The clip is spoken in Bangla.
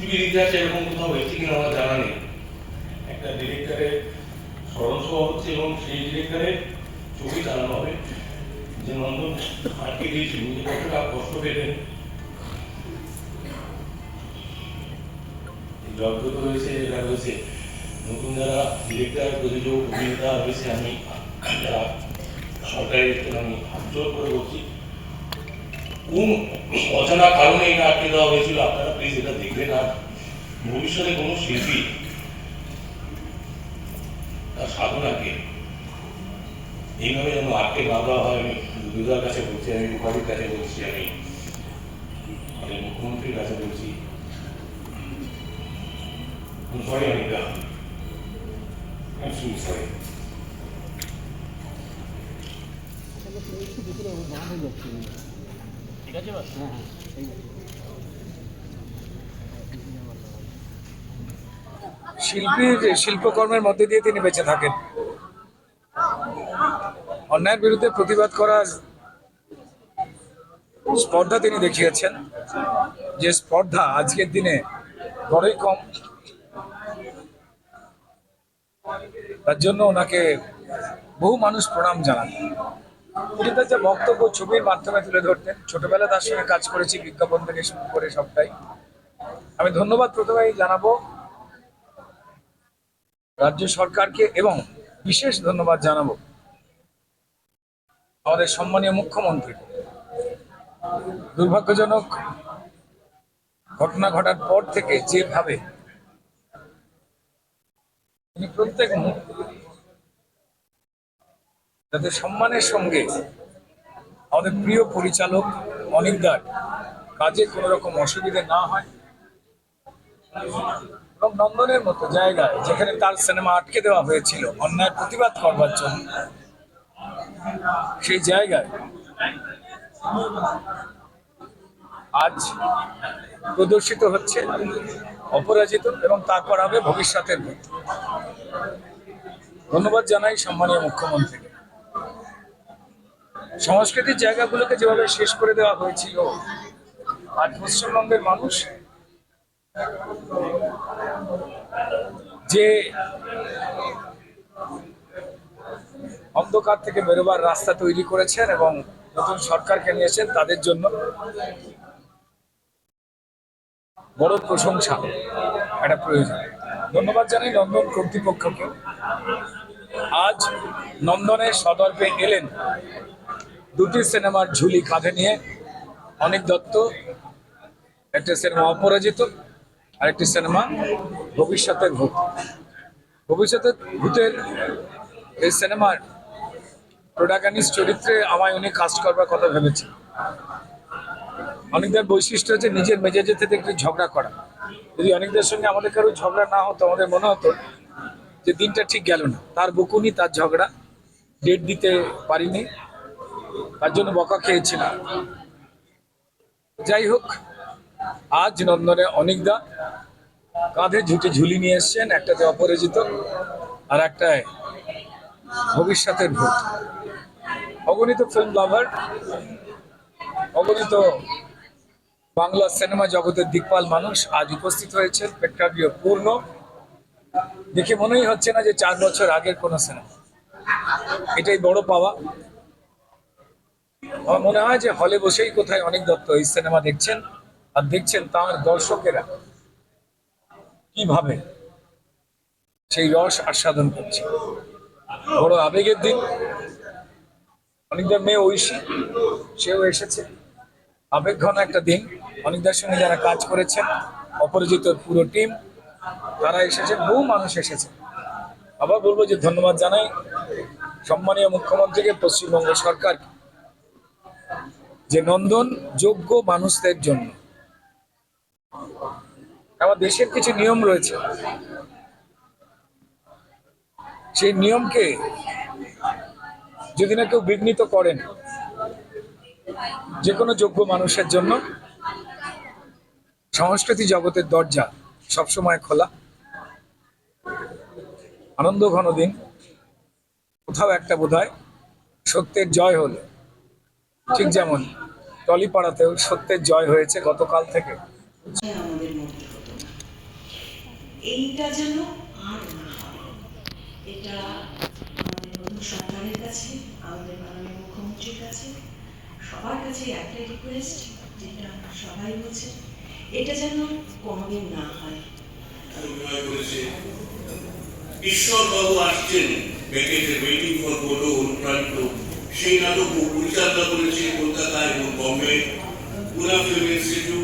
টিভির ইতিহাসে এরকম কোথাও হয়েছে কিনা আমার জানা নেই। একটা ডিরেক্টরের স্মরণ সভা হচ্ছে এবং সেই ডিরেক্টরের ছবি চালানো হবে, যে নন্দন আটকে দিয়েছিল, উনি কতটা কষ্ট পেলেন। জগদত রয়েছে, এরা রয়েছে, নতুন যারা ডিরেক্টর, প্রযোজক, অভিনেতা রয়েছে, আমি যারা সরকারি আমি হাত জোর করে বলছি, কোন অজানা কারণে এটা আটকে দেওয়া হয়েছিল আপনারা প্লিজ এটা দেখবেন। আর ভবিষ্যতে কোনো শিল্পী তার সাধনাকে এইভাবে যেন আটকে না দেওয়া হয়, আমি দুর্গার কাছে বলছি, আমি রূপালীর কাছে বলছি, আমি আমাদের মুখ্যমন্ত্রীর কাছে বলছি। Sorry Anika, sorry. ঠিক আছে, হ্যাঁ ঠিক আছে। শিল্পীর শিল্পকর্মের মধ্যে দিয়ে তিনি বেঁচে থাকেন। অন্যায়ের বিরুদ্ধে প্রতিবাদ করার স্পর্ধা তিনি দেখিয়েছেন, যে স্পর্ধা আজকের দিনে বড়ই কম। তার জন্য ওনাকে বহু মানুষ প্রণাম জানান। তিনি তার যে বক্তব্য ছবির মাধ্যমে তুলে ধরতেন, ছোটবেলা তার সঙ্গে কাজ করেছি, বিজ্ঞাপন থেকে শুরু করে সবটাই। আমি ধন্যবাদ প্রথমেই জানাবো রাজ্য সরকারকে, এবং বিশেষ ধন্যবাদ জানাবো আমাদের সম্মানীয় মুখ্যমন্ত্রী। দুর্ভাগ্যজনক ঘটনা ঘটার পর থেকে যেভাবে তিনি প্রত্যেক মুহূর্তে যাতে সম্মানের সঙ্গে আমাদের প্রিয় পরিচালক অনিকদার কাজে কোনো রকম অসুবিধে না হয়, এবং নন্দনের মতো জায়গায় যেখানে তার সিনেমা আটকে দেওয়া হয়েছিল অন্যায় প্রতিবাদ করবার জন্য, সেই জায়গায় আজ প্রদর্শিত হচ্ছে অপরাজিত, এবং তারপর হবে ভবিষ্যতের ভূত। ধন্যবাদ জানাই সম্মানীয় মুখ্যমন্ত্রীকে। সংস্কৃতির জায়গাগুলোকে যেভাবে শেষ করে দেওয়া হয়েছিল, আজ পশ্চিমবঙ্গের মানুষ যে অন্ধকার থেকে বেরোবার রাস্তা তৈরি করেছেন এবং নতুন সরকারকে নিয়েছেন, তাদের জন্য বড় প্রশংসা একটা প্রয়োজন। ধন্যবাদ জানাই নন্দন কর্তৃপক্ষকে। আজ নন্দনের সদর্পে এলেন দুটি সিনেমার ঝুলি কাঁধে নিয়ে অনিক দত্ত। একটা সিনেমা অপরাজিত, আর একটি সিনেমা ভবিষ্যতের ভূত। ভবিষ্যতের ভূতের এই সিনেমার প্রোটাগনিস্ট চরিত্রে আমায় উনি কাস্ট করবার কথা ভেবেছি। অনেকদের বৈশিষ্ট্য হচ্ছে নিজের মেজাজে থেকে একটু ঝগড়া করা। যদি অনেকদের সঙ্গে আমাদের কারো ঝগড়া না হতো, আমাদের মনে হতো যে দিনটা ঠিক গেল না। তার বকুনি, তার ঝগড়া, ডেট দিতে পারিনি, তার জন্য বকা খেয়েছিলাম। যাই হোক, আজ নন্দনে অনিকদা কাঁধে ঝুলি নিয়ে এসছেন, একটাতে অপরাজিত আর একটায় ভবিষ্যতের ভূত। অগণিত ফিল্ম লাভার, অগণিত বাংলা সিনেমা জগতের দিকপাল মানুষ আজ উপস্থিত হয়েছেন। প্রেক্ষাগৃহ পূর্ণ, দেখে মনেই হচ্ছে না যে 4 বছর আগের কোন সিনেমা। এটাই বড় পাওয়া। আমার মনে হয় যে হলে বসেই কোথায় অনিক দত্ত এই সিনেমা দেখছেন, আর দেখছেন তার দর্শকেরা কিভাবে সেই রস আস্বাদন করছে। বড় আবেগের দিন। অনিকদার মেয়ে ঐশী, সেও এসেছে। আবেগ ঘন একটা দিন। অনিকদার সঙ্গে যারা কাজ করেছেন, অপরাজিত পুরো টিম, তারা এসেছে, বহু মানুষ এসেছে। আবার বলবো যে ধন্যবাদ জানাই সম্মানীয় মুখ্যমন্ত্রীকে, পশ্চিমবঙ্গ সরকার, যে নন্দন যোগ্য মানুষদের জন্য। আমার দেশের কিছু নিয়ম রয়েছে, সেই নিয়মকে যদি না কেউ বিঘ্নিত করেন, যে কোনো যোগ্য মানুষের জন্য সংস্কৃতি জগতের দরজা সবসময় খোলা। আনন্দ ঘন দিন। কোথাও একটা বোধহয় সত্যের জয় হলো, ঠিক যেমন টলিপাড়াতেও সত্যের জয় হয়েছে গতকাল থেকে। এইটা যেন আর না হয়, এটা আমাদের নতুন সরকারের কাছে, আমাদের মাননীয় মুখ্যমন্ত্রীর কাছে, সবার কাছে একটাই রিকোয়েস্ট, যেটা সবাই বলছে, এটা যেন কোনোদিন না হয়। অভিনয় করেছে ঈশ্বরবাবু আসছেন প্যাকেজে ওয়েটিং ফর গোলো অনুপ্রাণিত সেই নাটক পরিচালনা করেছে কলকাতা এবং বম্বে পুনা ফিল্ম ইনস্টিটিউট